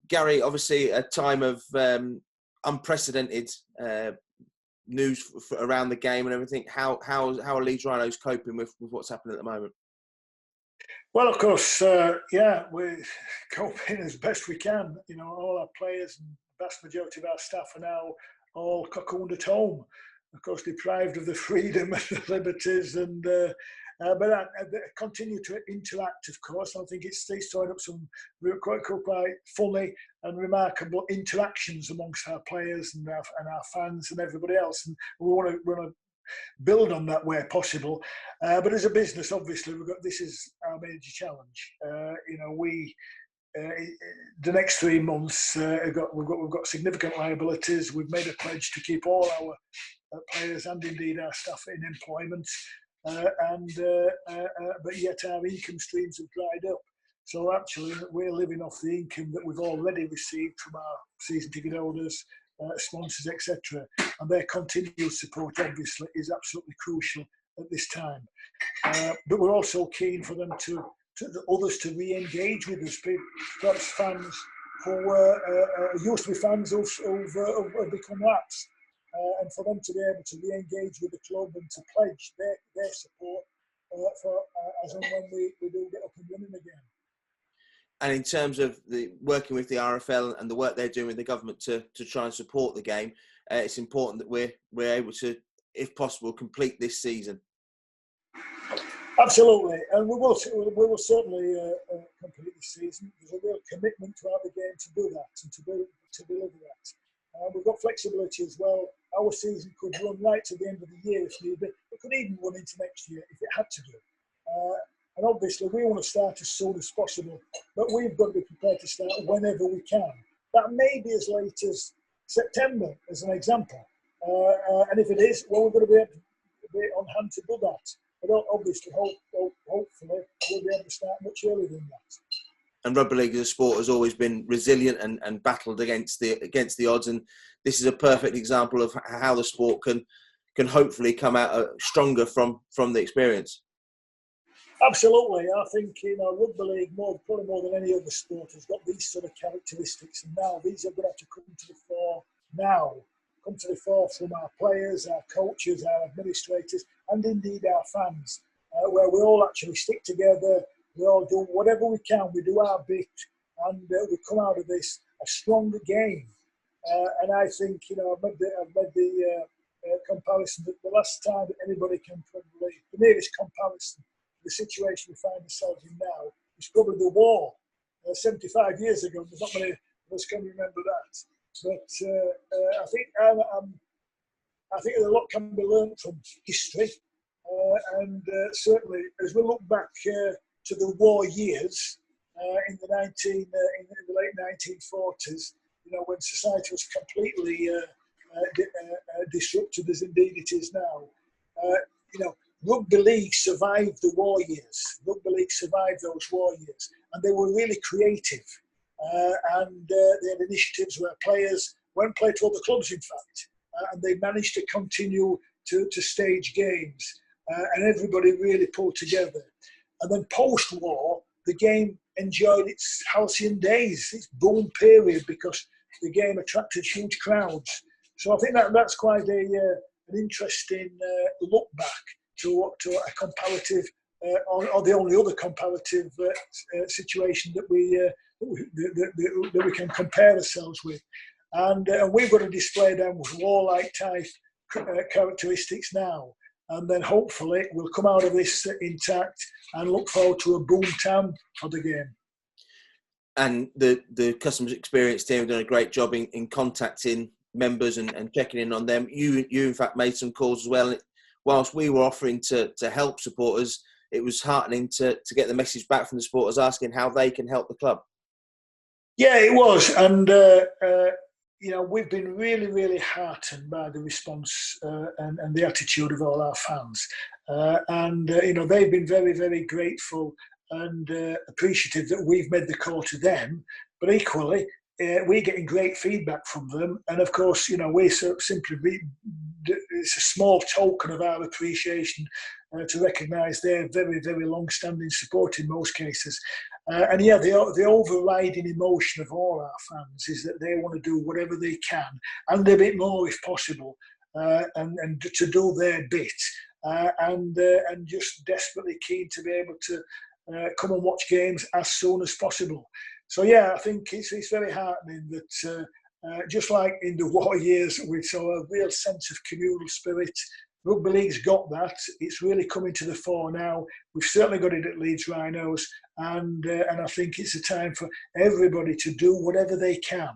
Gary, obviously a time of unprecedented news around the game and everything. How are Leeds Rhinos coping with what's happening at the moment? Well, of course, we're coping as best we can. All our players and the vast majority of our staff are now all cocooned at home. Of course, deprived of the freedom and the liberties, but I continue to interact. Of course, I think it's throwing up some quite funny and remarkable interactions amongst our players and our fans and everybody else, and we want to build on that where possible. But as a business, obviously, this is our major challenge. The next 3 months, we've got significant liabilities. We've made a pledge to keep all our players and indeed our staff in employment, but yet our income streams have dried up. So actually, we're living off the income that we've already received from our season ticket holders, sponsors, etc. And their continual support, obviously, is absolutely crucial at this time. But we're also keen for them others to re-engage with us, perhaps fans who used to be fans who've become laps, and for them to be able to re-engage with the club and to pledge their support for as and when we do get up and running again. And in terms of working with the RFL and the work they're doing with the government to try and support the game, it's important that we're able to, if possible, complete this season. Absolutely, and we will certainly complete this season. There's a real commitment throughout the game to do that and to deliver that. We've got flexibility as well. Our season could run right to the end of the year if need be. It could even run into next year if it had to do. And obviously, we want to start as soon as possible, but we've got to be prepared to start whenever we can. That may be as late as September, as an example. And if it is, well, we're going to be able to be on hand to do that. But obviously, hopefully, we'll be able to start much earlier than that. And rugby league as a sport has always been resilient and battled against the odds. And this is a perfect example of how the sport can hopefully come out stronger from the experience. Absolutely. I think rugby league, probably more than any other sport, has got these sort of characteristics. And now these are going to have to come to the fore now. Come to the fore from our players, our coaches, our administrators, and indeed our fans, where we all actually stick together. We all do whatever we can. We do our bit, and we come out of this a stronger game. And I think I've made the comparison that the last time that anybody can probably, the nearest comparison to the situation we find ourselves in now is probably the war 75 years ago. There's not many of us can remember that. But I think a lot can be learned from history, and certainly as we look back to the war years in the late 1940s, when society was completely disrupted, as indeed it is now. Rugby league survived the war years. Rugby league survived those war years, and they were really creative. And they had initiatives where players went and played to other clubs, in fact, and they managed to continue to stage games, and everybody really pulled together. And then post-war, the game enjoyed its halcyon days, its boom period, because the game attracted huge crowds. So I think that's quite an interesting look back to a comparative, or the only other comparative situation that we can compare ourselves with. And we've got to display them with warlike type characteristics now. And then hopefully we'll come out of this intact and look forward to a boom time for the game. And the customer experience team have done a great job in contacting members and checking in on them. You in fact made some calls as well. Whilst we were offering to help supporters, it was heartening to get the message back from the supporters asking how they can help the club. Yeah, it was. And we've been really, really heartened by the response and the attitude of all our fans. They've been very, very grateful and appreciative that we've made the call to them. But equally, we're getting great feedback from them. And of course, we simply, it's a small token of our appreciation to recognise their very, very long-standing support in most cases. And yeah, the overriding emotion of all our fans is that they want to do whatever they can, and a bit more if possible, and to do their bit, and just desperately keen to be able to come and watch games as soon as possible. So yeah, I think it's very heartening that just like in the war years, we saw a real sense of communal spirit. Rugby League's got that. It's really coming to the fore now. We've certainly got it at Leeds Rhinos, and I think it's a time for everybody to do whatever they can.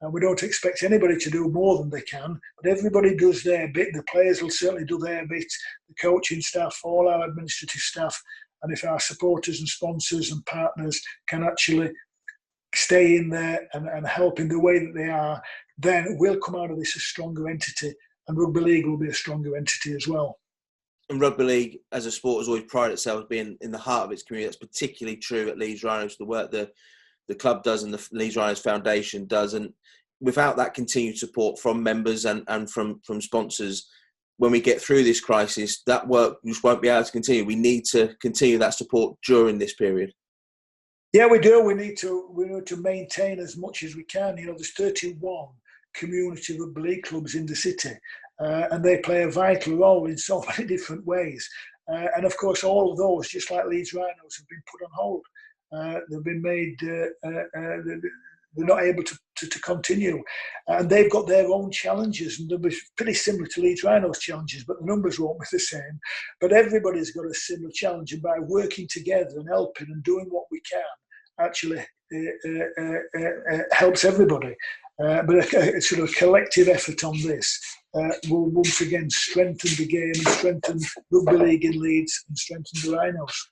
And we don't expect anybody to do more than they can, but everybody does their bit. The players will certainly do their bit, the coaching staff, all our administrative staff. And if our supporters and sponsors and partners can actually stay in there and help in the way that they are, then we'll come out of this a stronger entity, and Rugby League will be a stronger entity as well. And Rugby League as a sport has always prided itself as being in the heart of its community. That's particularly true at Leeds Rhinos, the work the club does and the Leeds Rhinos Foundation does. And without that continued support from members and from sponsors, when we get through this crisis, that work just won't be able to continue. We need to continue that support during this period. Yeah, we do. We need to maintain as much as we can. You know, there's 31 community rugby league clubs in the city, and they play a vital role in so many different ways. And of course, all of those, just like Leeds Rhinos, have been put on hold. They've been made. They're not able to continue, and they've got their own challenges, and they'll be pretty similar to Leeds Rhinos' challenges, but the numbers won't be the same. But everybody's got a similar challenge, and by working together and helping and doing what we can, actually helps everybody. But a sort of collective effort on this will once again strengthen the game and strengthen rugby league in Leeds and strengthen the Rhinos.